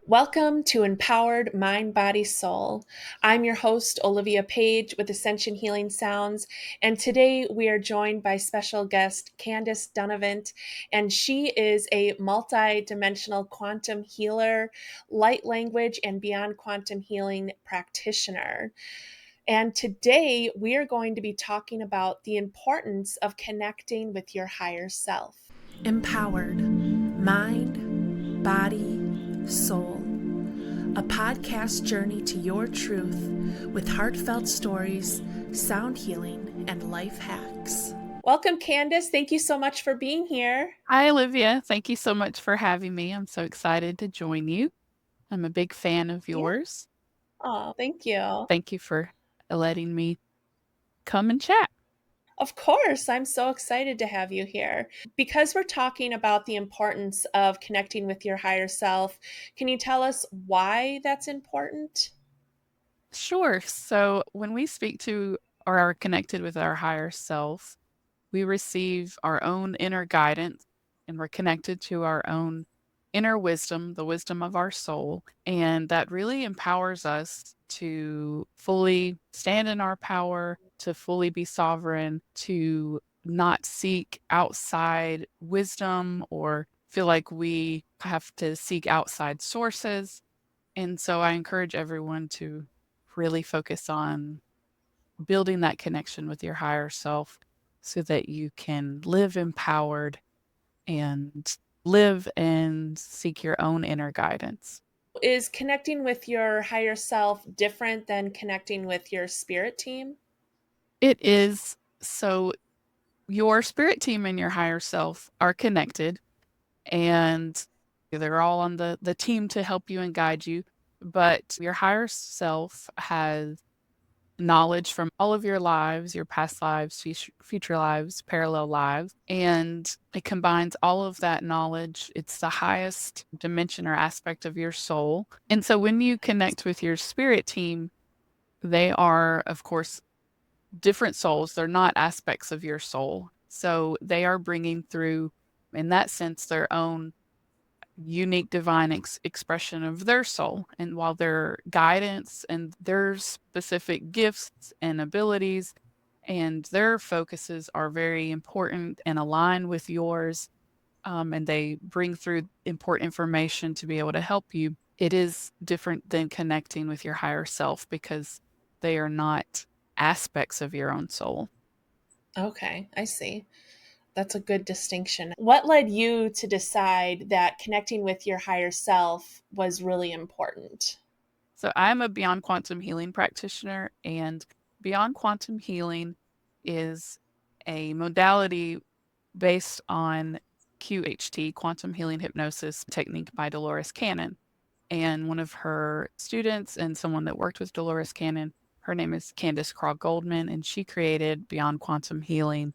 Welcome to Empowered Mind, Body, Soul. I'm your host, Olivia Paige with Ascension Healing Sounds, and today we are joined by special guest Candace Dunovant, and she is a multidimensional quantum healer, light language, and beyond quantum healing practitioner. And today we are going to be talking about the importance of connecting with your higher self. Empowered Mind, Body, Soul. A podcast journey to your truth with heartfelt stories, sound healing, and life hacks. Welcome, Candace. Thank you so much for being here. Hi, Olivia. Thank you so much for having me. I'm so excited to join you. I'm a big fan of Yeah. yours. Oh, thank you. Thank you for letting me come and chat. Of course, I'm so excited to have you here. Because we're talking about the importance of connecting with your higher self, can you tell us why that's important? Sure. So, when we speak to or are connected with our higher self, we receive our own inner guidance and we're connected to our own inner wisdom, the wisdom of our soul. And that really empowers us to fully stand in our power, to fully be sovereign, to not seek outside wisdom or feel like we have to seek outside sources. And so I encourage everyone to really focus on building that connection with your higher self so that you can live empowered and live and seek your own inner guidance. Is connecting with your higher self different than connecting with your spirit team? It is. So your spirit team and your higher self are connected and they're all on the team to help you and guide you. But your higher self has knowledge from all of your lives, your past lives, future lives, parallel lives, and it combines all of that knowledge. It's the highest dimension or aspect of your soul. And so when you connect with your spirit team, they are, of course, different souls. They're not aspects of your soul. So they are bringing through, in that sense, their own unique divine expression of their soul. And while their guidance and their specific gifts and abilities and their focuses are very important and align with yours, and they bring through important information to be able to help you, it is different than connecting with your higher self because they are not aspects of your own soul. Okay, I see. That's a good distinction. What led you to decide that connecting with your higher self was really important? So I'm a beyond quantum healing practitioner, and beyond quantum healing is a modality based on QHT, quantum healing hypnosis technique by Dolores Cannon. And one of her students and someone that worked with Dolores Cannon, her name is Candace Goldman, and she created Beyond Quantum Healing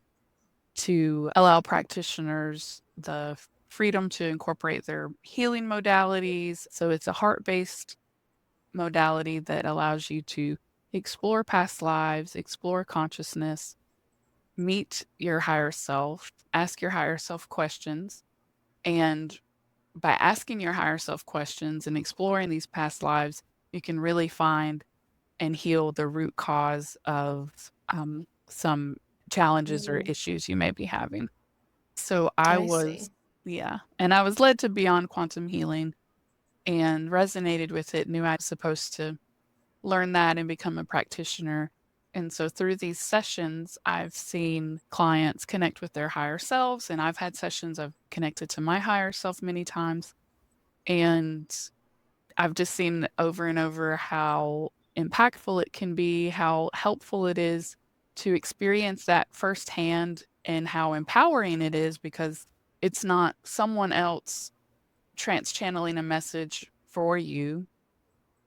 to allow practitioners the freedom to incorporate their healing modalities. So it's a heart based modality that allows you to explore past lives, explore consciousness, meet your higher self, ask your higher self questions. And by asking your higher self questions and exploring these past lives, you can really find and heal the root cause of some challenges or Mm, issues you may be having. So I I was, see. yeah, and I was led to Beyond Quantum Healing and resonated with it, knew I was supposed to learn that and become a practitioner. And so through these sessions, I've seen clients connect with their higher selves, and I've had sessions I've connected to my higher self many times. And I've just seen over and over how impactful it can be, how helpful it is to experience that firsthand, and how empowering it is because it's not someone else trans channeling a message for you,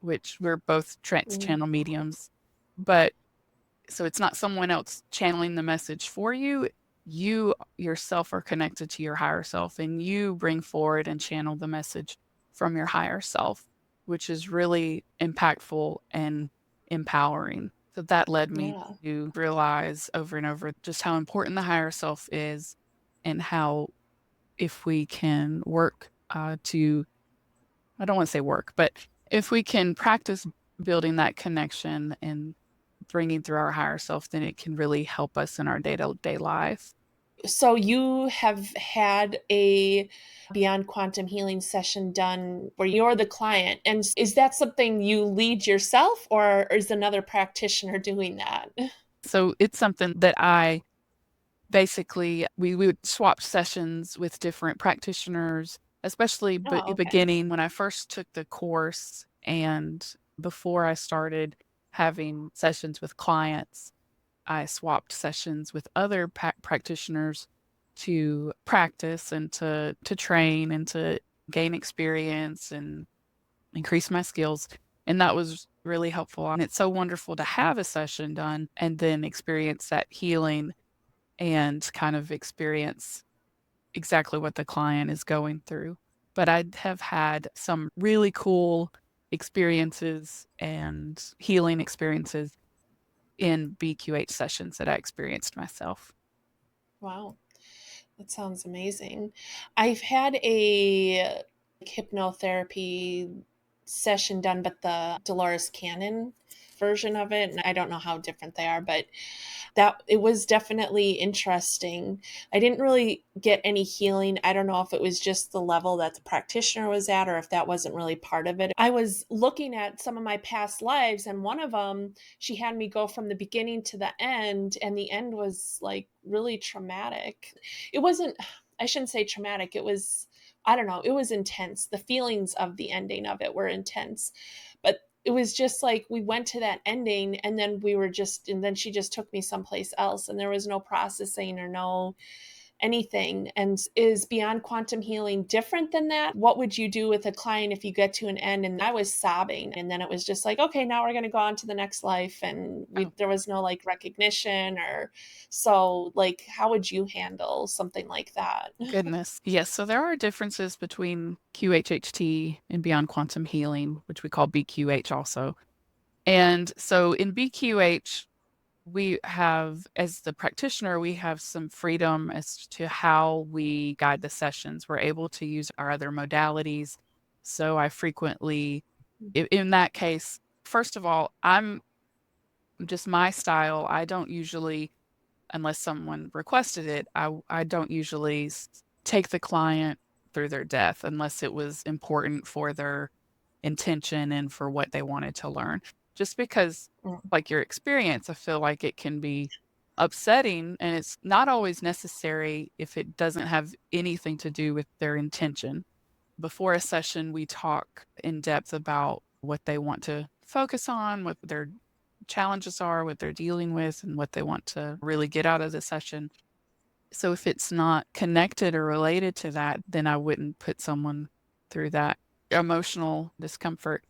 which we're both trance Mm, channel mediums. But so it's not someone else channeling the message for you. You yourself are connected to your higher self and you bring forward and channel the message from your higher self, which is really impactful and empowering. So that led me yeah. to realize over and over just how important the higher self is and how if we can work to I don't want to say work, but if we can practice building that connection and bringing through our higher self, then it can really help us in our day-to-day life. So you have had a Beyond Quantum Healing session done where you're the client. And is that something you lead yourself, or is another practitioner doing that? So it's something that I basically we would swap sessions with different practitioners, especially Oh, okay. beginning when I first took the course and before I started having sessions with clients. I swapped sessions with other practitioners to practice and to train and to gain experience and increase my skills. And that was really helpful. And it's so wonderful to have a session done and then experience that healing and kind of experience exactly what the client is going through. But I have had some really cool experiences and healing experiences in BQH sessions that I experienced myself. Wow. That sounds amazing. I've had a hypnotherapy session done, but the Dolores Cannon version of it, and I don't know how different they are, but that it was definitely interesting. I didn't really get any healing. I don't know if it was just the level that the practitioner was at or if that wasn't really part of it. I was looking at some of my past lives, and one of them, she had me go from the beginning to the end, and the end was like really traumatic. It wasn't, I shouldn't say traumatic, it was, I don't know, it was intense. The feelings of the ending of it were intense. But it was just like we went to that ending, and then we were just, and then she just took me someplace else, and there was no processing or no anything. And is Beyond Quantum Healing different than that? What would you do with a client if you get to an end? And I was sobbing, and then it was just like, okay, now we're going to go on to the next life, and Oh, there was no like recognition or, so like how would you handle something like that? goodness. Yes, so there are differences between QHHT and beyond quantum healing, which we call BQH also. And so in BQH, we have, as the practitioner, we have some freedom as to how we guide the sessions. We're able to use our other modalities. So I frequently, in that case, first of all, I'm just my style. I don't usually, unless someone requested it, I don't usually take the client through their death unless it was important for their intention and for what they wanted to learn. Just because, Mm, like your experience, I feel like it can be upsetting and it's not always necessary if it doesn't have anything to do with their intention. Before a session, we talk in depth about what they want to focus on, what their challenges are, what they're dealing with, and what they want to really get out of the session. So if it's not connected or related to that, then I wouldn't put someone through that emotional discomfort.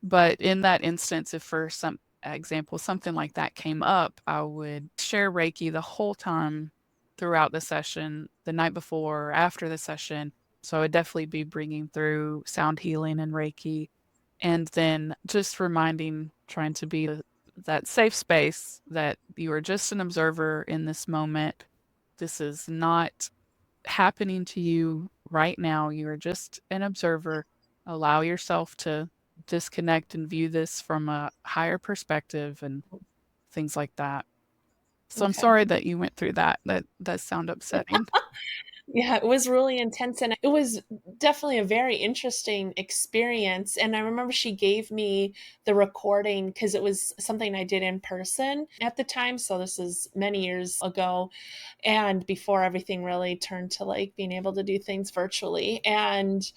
But in that instance, if for some example, something like that came up, I would share Reiki the whole time throughout the session, the night before, after the session. So I would definitely be bringing through sound healing and Reiki. And then just reminding, trying to be that safe space that you are just an observer in this moment. This is not happening to you right now. You are just an observer. Allow yourself to disconnect and view this from a higher perspective and things like that. So I'm okay. sorry that you went through that. That does sound upsetting. Yeah, it was really intense, and it was definitely a very interesting experience. And I remember she gave me the recording because it was something I did in person at the time. So this is many years ago, and before everything really turned to like being able to do things virtually. And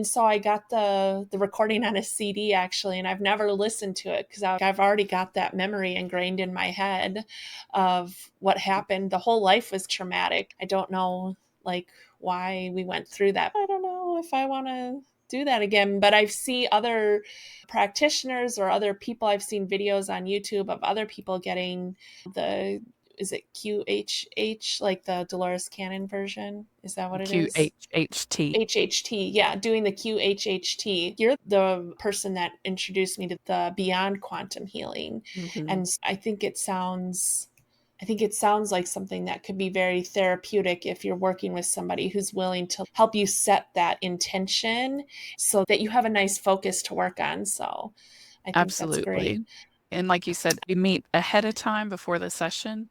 so I got the recording on a CD actually, and I've never listened to it because I've already got that memory ingrained in my head of what happened. The whole life was traumatic. I don't know like why we went through that. I don't know if I want to do that again, but I see other practitioners or other people. I've seen videos on YouTube of other people getting the, is it QHH, like the Dolores Cannon version? Is that what it is? QHHT. HHT, yeah, doing the QHHT. You're the person that introduced me to the Beyond Quantum Healing. Mhm. And I think it sounds I think it sounds like something that could be very therapeutic if you're working with somebody who's willing to help you set that intention so that you have a nice focus to work on. So I think that's great. Absolutely. And like you said, we meet ahead of time before the session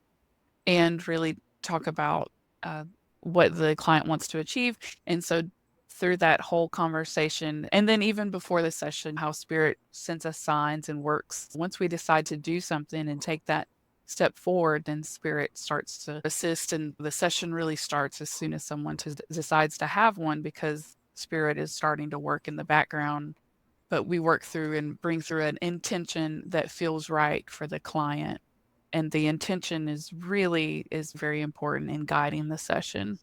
and really talk about uh, what the client wants to achieve. And so through that whole conversation, and then even before the session, how spirit sends us signs and works. Once we decide to do something and take that step forward, then spirit starts to assist, and the session really starts as soon as someone decides to have one, because spirit is starting to work in the background. But we work through and bring through an intention that feels right for the client, and the intention is very important in guiding the session.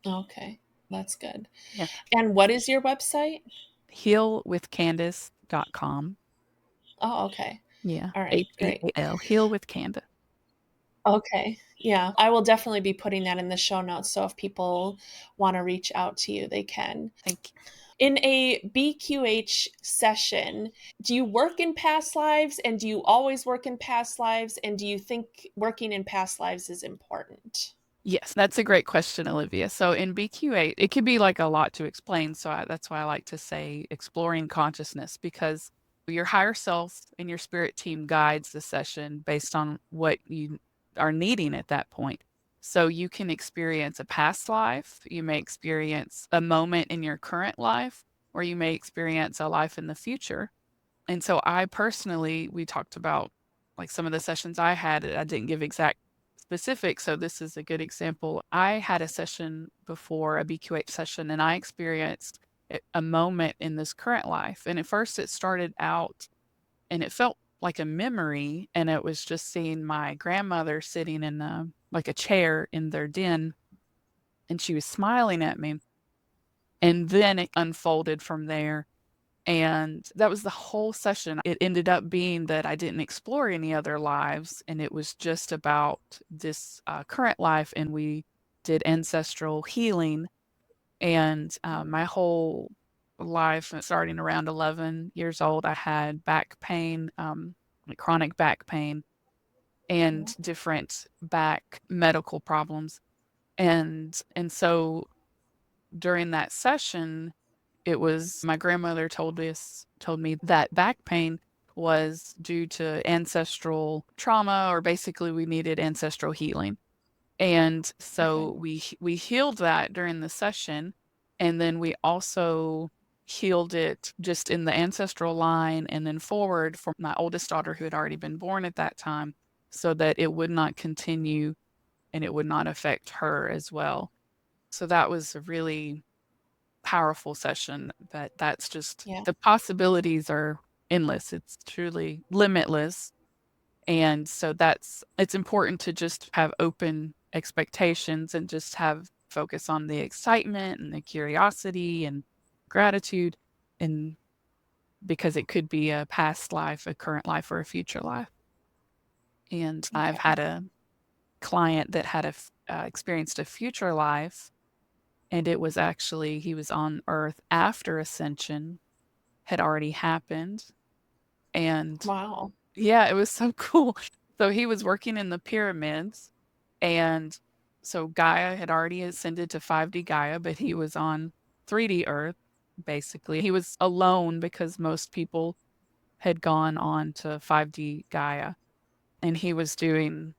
Okay, that's good. Yeah. And what is your website? Healwithcandace.com. Oh, okay. Yeah. All right, great. HEAL, Heal with Candace. Okay. Yeah, I will definitely be putting that in the show notes. So if people want to reach out to you, they can. Thank you. In a BQH session, do you work in past lives, and do you always work in past lives? And do you think working in past lives is important? Yes, that's a great question, Olivia. So in BQ8, it could be like a lot to explain. So that's why I like to say exploring consciousness, because your higher self and your spirit team guides the session based on what you are needing at that point. So you can experience a past life, you may experience a moment in your current life, or you may experience a life in the future. And so I personally, we talked about like some of the sessions I had. I didn't give exact specifics, so this is a good example. I had a session before, a BQH session, and I experienced a moment in this current life. And at first it started out and it felt like a memory, and it was just seeing my grandmother sitting in like a chair in their den, and she was smiling at me. And then it unfolded from there, and that was the whole session. It ended up being that I didn't explore any other lives, and it was just about this current life. And we did ancestral healing. And my whole life, starting around 11 years old, I had back pain, like chronic back pain, and different back medical problems. And so during that session, it was my grandmother told me that back pain was due to ancestral trauma, or basically we needed ancestral healing. And Okay. so we healed that during the session, and then we also healed it just in the ancestral line and then forward for my oldest daughter, who had already been born at that time, so that it would not continue and it would not affect her as well. So that was a really powerful session. But that's just, Yeah. the possibilities are endless. It's truly limitless. And so it's important to just have open expectations and just have focus on the excitement and the curiosity and gratitude, and because it could be a past life, a current life, or a future life. And I've Okay. had a client that had experienced a future life, and it was actually, he was on earth after ascension had already happened. And Wow. yeah, it was so cool. So he was working in the pyramids, and so Gaia had already ascended to 5D Gaia, but he was on 3D Earth, basically. He was alone because most people had gone on to 5D Gaia, and he was doing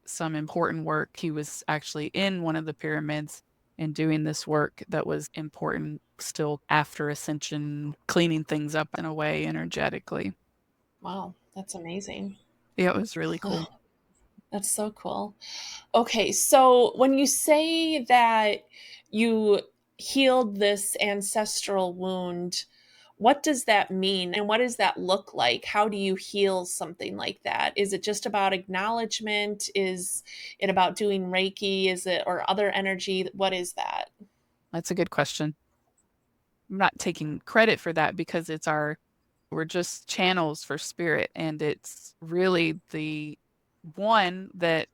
some important work. He was actually in one of the pyramids and doing this work that was important still after ascension, cleaning things up in a way energetically. Wow. That's amazing. Yeah, it was really cool. That's so cool. Okay, so when you say that you healed this ancestral wound, what does that mean and what does that look like? How do you heal something like that? Is it just about acknowledgement? Is it about doing Reiki? Is it or other energy? What is that? That's a good question. I'm not taking credit for that, because we're just channels for spirit, and it's really the one that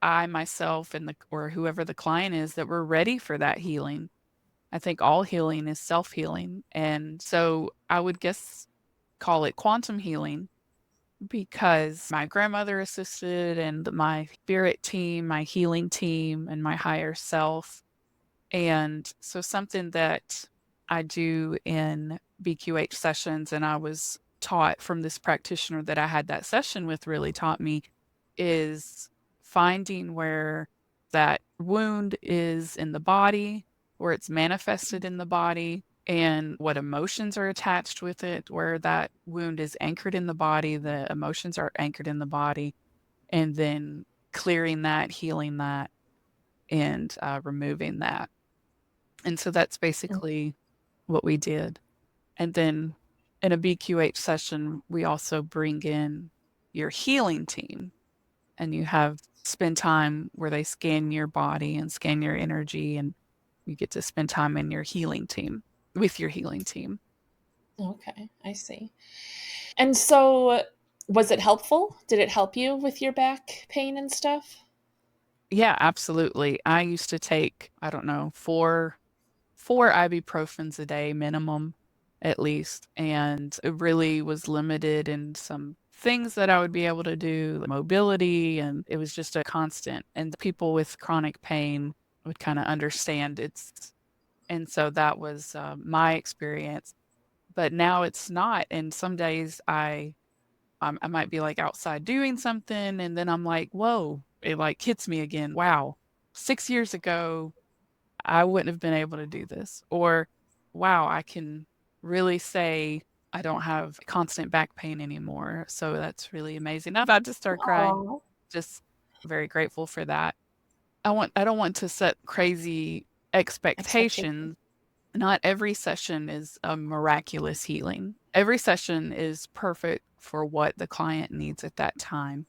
I myself and or whoever the client is, that we're ready for that healing. I think all healing is self-healing. And so I would guess call it quantum healing. because my grandmother assisted and my spirit team, my healing team, and my higher self. And so something that I do in BQH sessions, and I was taught from this practitioner that I had that session with really taught me, is finding where that wound is in the body, where it's manifested in the body, and what emotions are attached with it, where that wound is anchored in the body, the emotions are anchored in the body, and then clearing that, healing that, and removing that. And so that's basically what we did. And then in a BQH session, we also bring in your healing team and you have spend time where they scan your body and scan your energy, and you get to spend time in your healing team with your healing team. Okay, I see. And so, was it helpful? Did it help you with your back pain and stuff? Yeah, absolutely. I used to take, I don't know, four ibuprofens a day minimum, at least, and it really was limited in some things that I would be able to do, mobility, and it was just a constant. And people with chronic pain would kind of understand it's, and so that was my experience. But now it's not. And some days I might be like outside doing something, and then I'm like, whoa, it like hits me again. Wow, 6 years ago I wouldn't have been able to do this. Or, wow, I can really say I don't have constant back pain anymore. So that's really amazing. I'm about to start crying. Oh, Just very grateful for that. I don't want to set crazy expectation. expectations. Not every session is a miraculous healing. Every session is perfect for what the client needs at that time.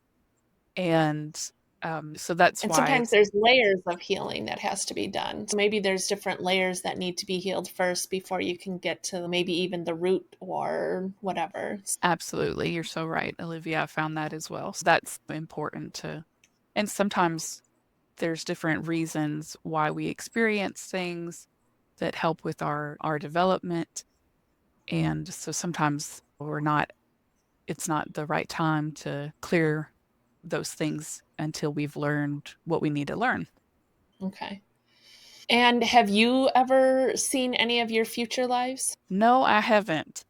And so that's And why sometimes it's there's layers of healing that has to be done. So maybe there's different layers that need to be healed first before you can get to maybe even the root or whatever. absolutely, you're so right, Olivia. I found that as well. So that's important to, and sometimes there's different reasons why we experience things that help with our development. And so sometimes it's not the right time to clear those things until we've learned what we need to learn. Okay. And have you ever seen any of your future lives? No, I haven't.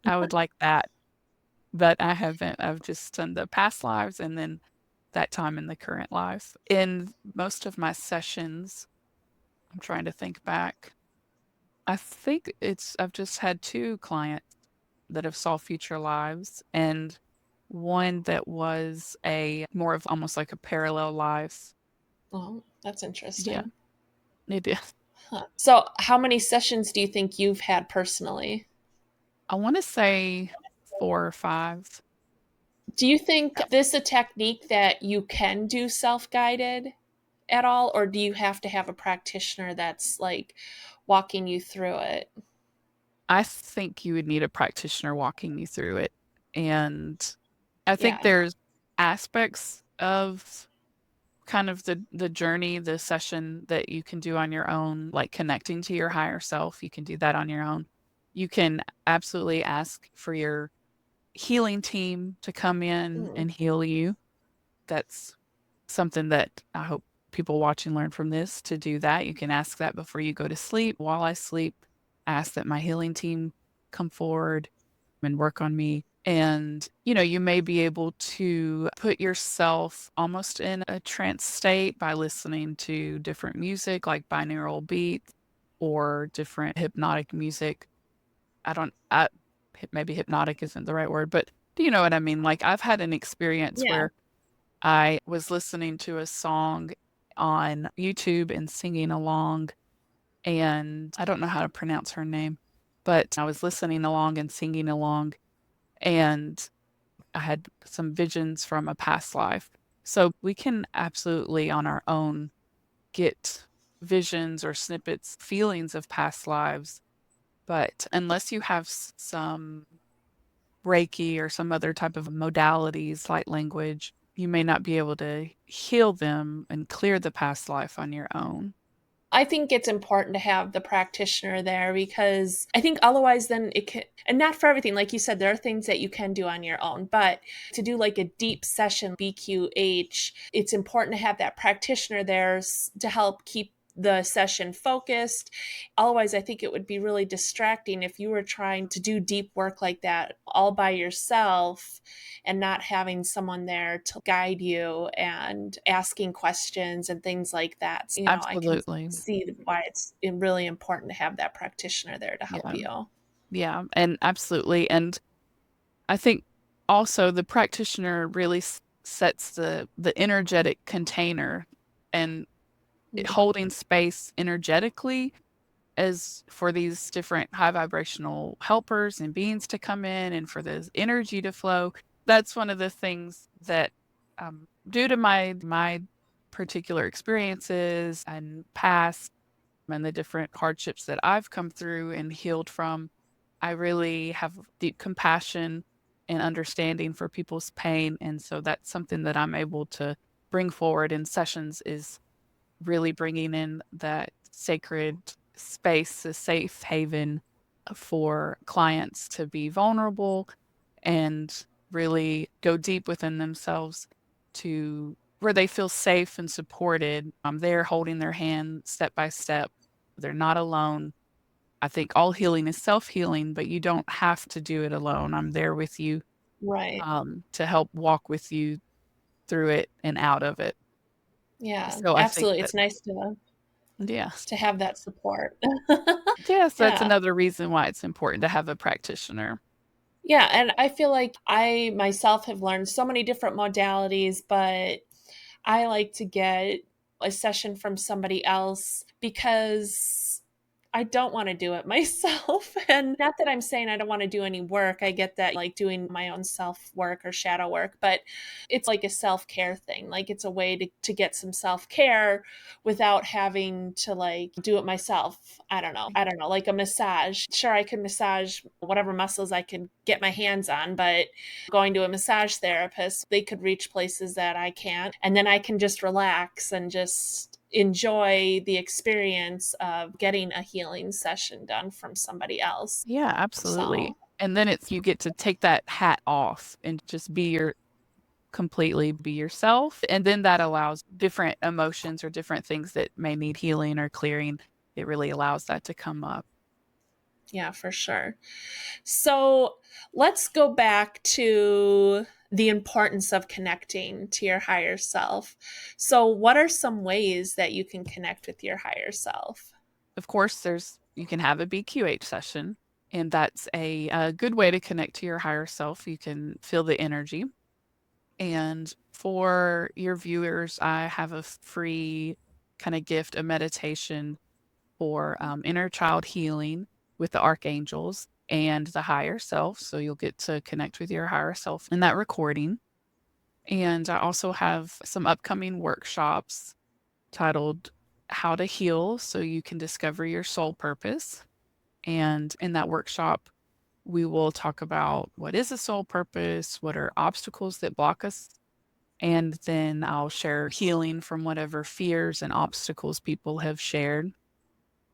I would like that, but I haven't. I've just done the past lives and then that time in the current life. In most of my sessions, I'm trying to think back. I think I've just had 2 clients that have saw future lives and one that was a more of almost like a parallel life. Oh, that's Yeah, interesting. it is. Huh. So, how many sessions do you think you've had personally? I wanna say 4 or 5. Do you think this a technique that you can do self-guided at all, or do you have to have a practitioner that's like walking you through it? I think you would need a practitioner walking you through it, and I think Yeah. there's aspects of kind of the journey, the session that you can do on your own, like connecting to your higher self, you can do that on your own. You can absolutely ask for your healing team to come in Mm, and heal you. That's something that I hope people watching learn from this to do that. You can ask that before you go to sleep. While I sleep, ask that my healing team come forward and work on me. And, you may be able to put yourself almost in a trance state by listening to different music like binaural beats or different hypnotic music. I don't, I, maybe hypnotic isn't the right word, but do you know what I mean? Like I've had an experience yeah. where I was listening to a song on YouTube and singing along, and I don't know how to pronounce her name, but I was listening along and singing along, and I had some visions from a past life. So we can absolutely on our own get visions or snippets, feelings of past lives, but unless you have some Reiki or some other type of modalities, light language, you may not be able to heal them and clear the past life on your own. I think it's important to have the practitioner there because I think otherwise then it can, and not for everything, like you said, there are things that you can do on your own, but to do like a deep session BQH, it's important to have that practitioner there to help keep the session focused. Otherwise, I think it would be really distracting if you were trying to do deep work like that all by yourself and not having someone there to guide you and asking questions and things like that. So, I can Absolutely. see why it's really important to have that practitioner there to help Yeah. you. Yeah, and absolutely. And I think also the practitioner really sets the energetic container and Mhm. holding space energetically as for these different high vibrational helpers and beings to come in and for this energy to flow. That's one of the things that, due to my particular experiences and past and the different hardships that I've come through and healed from, I really have deep compassion and understanding for people's pain. And so that's something that I'm able to bring forward in sessions is really bringing in that sacred space, a safe haven for clients to be vulnerable and really go deep within themselves to where they feel safe and supported. I'm there holding their hand step by step. They're not alone. I think all healing is self healing, but you don't have to do it alone. I'm there with you, Right. to help walk with you through it and out of it. Yeah, So I think absolutely. that, It's nice yeah. to have that support. Yes, that's Yeah. another reason why it's important to have a practitioner. Yeah, and I feel like I myself have learned so many different modalities, but I like to get a session from somebody else because I don't want to do it myself. And not that I'm saying I don't want to do any work. I get that, like doing my own self work or shadow work, but it's like a self care thing. Like it's a way to get some self care without having to like do it myself. I don't know. I don't know. Like a massage. Sure, I can massage whatever muscles I can get my hands on, but going to a massage therapist, they could reach places that I can't. And then I can just relax and just enjoy the experience of getting a healing session done from somebody else. Yeah, absolutely. So, And then it's you get to take that hat off and just be your completely be yourself, and then that allows different emotions or different things that may need healing or clearing. It really allows that to come up. yeah, for sure. So, let's go back to the importance of connecting to your higher self. So, what are some ways that you can connect with your higher self? Of course, there's you can have a BQH session, and that's a good way to connect to your higher self. You can feel the energy. And for your viewers, I have a free kind of gift, a meditation for inner child healing with the archangels and the higher self. So you'll get to connect with your higher self in that recording. And I also have some upcoming workshops titled How to Heal So You Can Discover Your Soul Purpose. And in that workshop, we will talk about what is a soul purpose, what are obstacles that block us, and then I'll share healing from whatever fears and obstacles people have shared.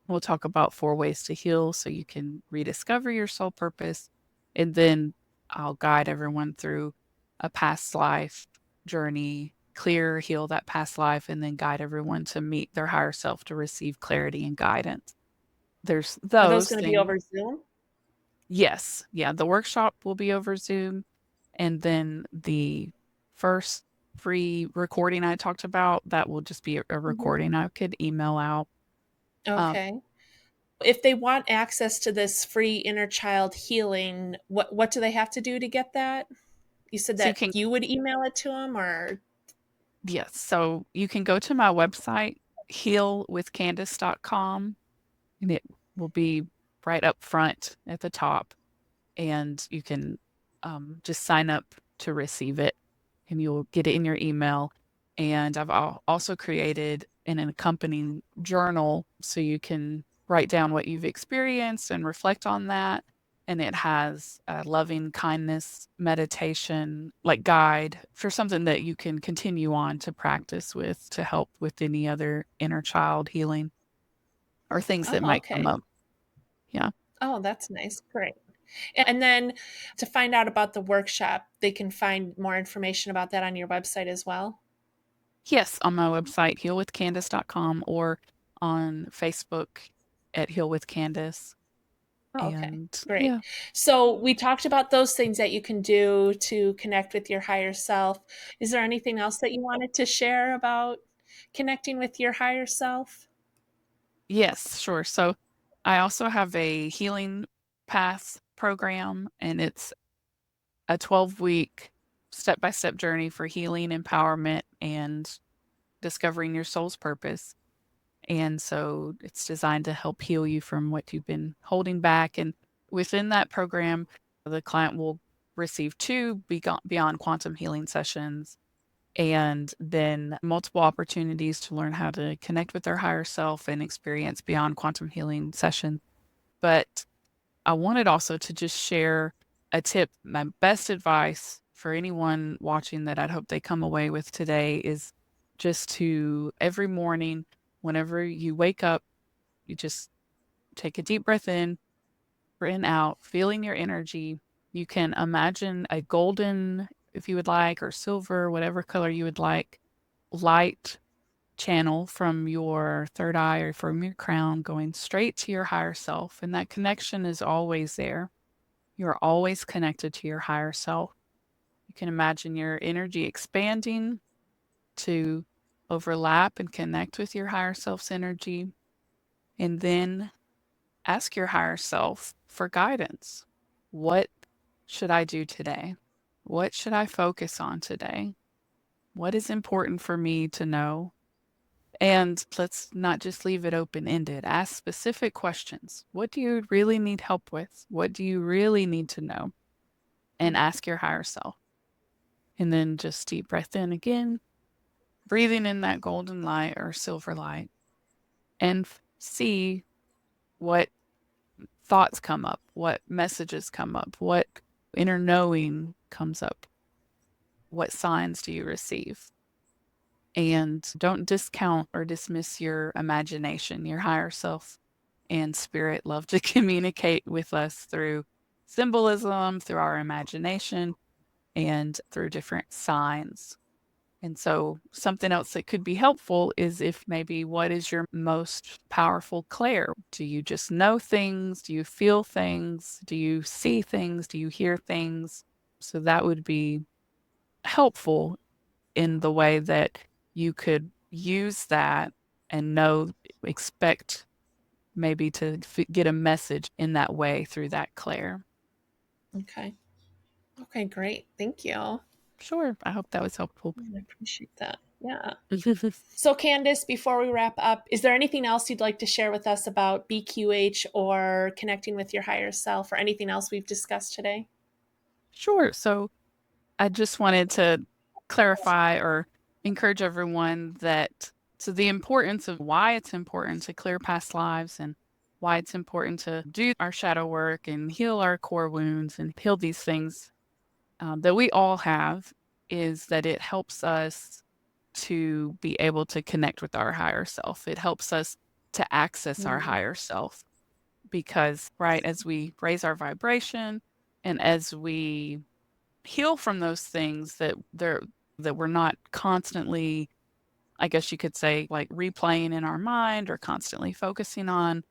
We'll talk about 4 ways to heal so you can rediscover your soul purpose. And then I'll guide everyone through a past life journey, clear, heal that past life, and then guide everyone to meet their higher self to receive clarity and guidance. There's Are those those going to be things. over Zoom? Yes. Yeah. The workshop will be over Zoom. And then the first free recording I talked about, that will just be a Mhm. recording I could email out. Um, Okay. If they want access to this free inner child healing, what do they have to do to get that? You said so you that can, you would email it to them, or yes. So you can go to my website, healwithcandace.com, and it will be right up front at the top. And you can just sign up to receive it, and you'll get it in your email. And I've also created an accompanying journal so you can write down what you've experienced and reflect on that. And it has a loving kindness meditation, like guide for something that you can continue on to practice with to help with any other inner child healing. or things that Oh, might come okay. up. Yeah. Oh, that's nice. Great. And then to find out about the workshop, they can find more information about that on your website as well. Yes, on my website, healwithcandace.com, or on Facebook at Heal with Candace. Oh, okay. And Great. yeah. So we talked about those things that you can do to connect with your higher self. Is there anything else that you wanted to share about connecting with your higher self? Yes, sure. So I also have a healing path program, and it's a 12-week step-by-step journey for healing, empowerment, and discovering your soul's purpose. And so it's designed to help heal you from what you've been holding back. And within that program, the client will receive two beyond quantum healing sessions, and then multiple opportunities to learn how to connect with their higher self and experience beyond quantum healing session. But I wanted also to just share a tip. My best advice for anyone watching that I'd hope they come away with today is just to every morning, whenever you wake up, you just take a deep breath in, out, feeling your energy. You can imagine a golden, if you would like, or silver, whatever color you would like, light channel from your third eye or from your crown going straight to your higher self. And that connection is always there. You're always connected to your higher self. You can imagine your energy expanding to overlap and connect with your higher self's energy. And then ask your higher self for guidance. What should I do today? What should I focus on today? What is important for me to know? And let's not just leave it open ended. Ask specific questions. What do you really need help with? What do you really need to know? And ask your higher self. And then just deep breath in again, breathing in that golden light or silver light, and see what thoughts come up, what messages come up, what inner knowing comes up, what signs do you receive. And don't discount or dismiss your imagination. Your higher self and spirit love to communicate with us through symbolism, through our imagination, and through different signs. And so, something else that could be helpful is if maybe what is your most powerful clair? Do you just know things? Do you feel things? Do you see things? Do you hear things? So, that would be helpful in the way that you could use that and expect maybe to get a message in that way through that clair. Okay. Okay, great. Thank you. Sure. I hope that was helpful. I appreciate that. Yeah. So, Candace, before we wrap up, is there anything else you'd like to share with us about BQH or connecting with your higher self or anything else we've discussed today? Sure. So, I just wanted to clarify or encourage everyone that the importance of why it's important to clear past lives, and why it's important to do our shadow work and heal our core wounds and heal these things that we all have, is that it helps us to be able to connect with our higher self. It helps us to access our Mm, higher self because, right, as we raise our vibration and as we heal from those things that we're not constantly, I guess you could say, like replaying in our mind or constantly focusing on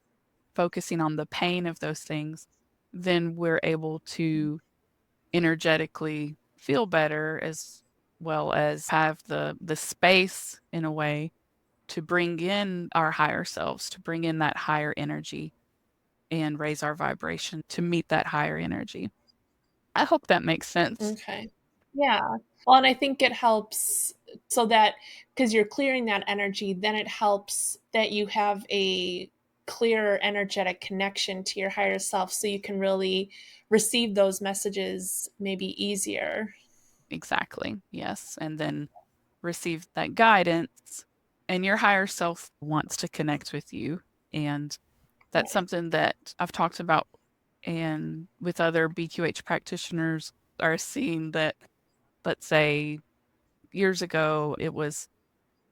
the pain of those things, then we're able to energetically feel better, as well as have the space in a way to bring in our higher selves, to bring in that higher energy and raise our vibration to meet that higher energy. I hope that makes sense. okay. Yeah. Well, and I think it helps so that because you're clearing that energy, then it helps that you have a clearer energetic connection to your higher self so you can really receive those messages maybe easier. Exactly. Yes. And then receive that guidance, and your higher self wants to connect with you. And that's Right. something that I've talked about and with other BQH practitioners are seeing that, let's say years ago, it was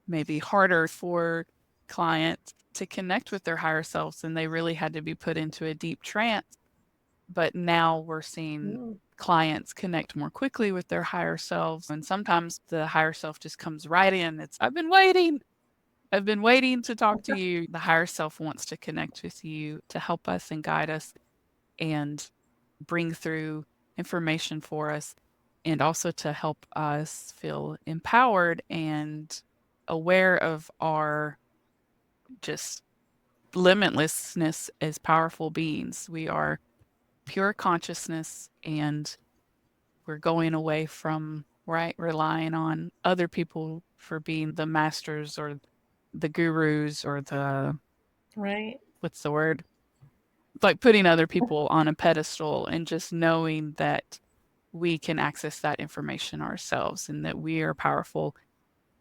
maybe harder for clients to connect with their higher selves, and they really had to be put into a deep trance. But now we're seeing Mm. clients connect more quickly with their higher selves. And sometimes the higher self just comes right in. It's, I've been waiting. I've been waiting to talk to you. The higher self wants to connect with you to help us and guide us and bring through information for us, and also to help us feel empowered and aware of our just limitlessness as powerful beings. We are pure consciousness, and we're going away from relying on other people for being the masters or the gurus or the, Right. what's the word, like putting other people on a pedestal, and just knowing that we can access that information ourselves and that we are powerful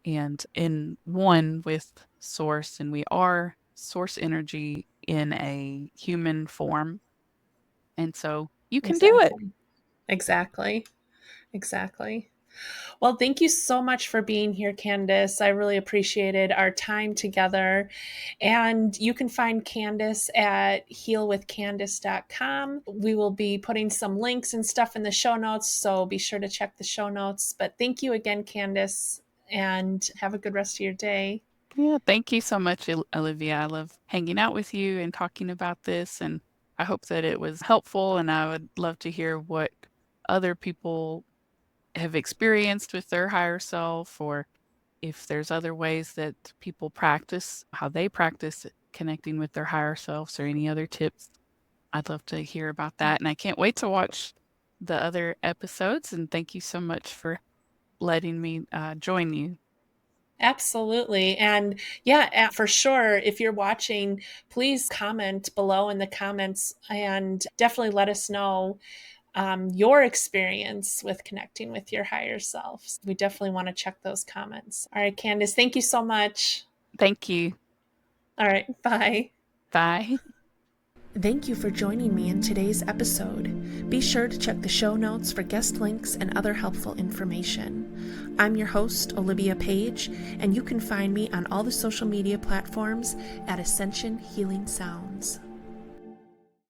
and in one with source, and we are source energy in a human form, and so you can do it. Exactly. Exactly. Exactly. Well, thank you so much for being here, Candace. I really appreciated our time together. And you can find Candace at healwithcandace.com. We will be putting some links and stuff in the show notes, so be sure to check the show notes. But thank you again, Candace, and have a good rest of your day. Yeah, thank you so much, Olivia. I love hanging out with you and talking about this, and I hope that it was helpful. And I would love to hear what other people have experienced with their higher self, or if there's other ways that people practice, how they practice connecting with their higher selves, or any other tips. I'd love to hear about that. And I can't wait to watch the other episodes. And thank you so much for letting me join you. Absolutely. And yeah, for sure, if you're watching, please comment below in the comments and definitely let us know your experience with connecting with your higher selves. We definitely want to check those comments. All right, Candace, thank you so much. Thank you. All right, bye. Bye. Thank you for joining me in today's episode. Be sure to check the show notes for guest links and other helpful information. I'm your host, Olivia Paige, and you can find me on all the social media platforms at Ascension Healing Sounds.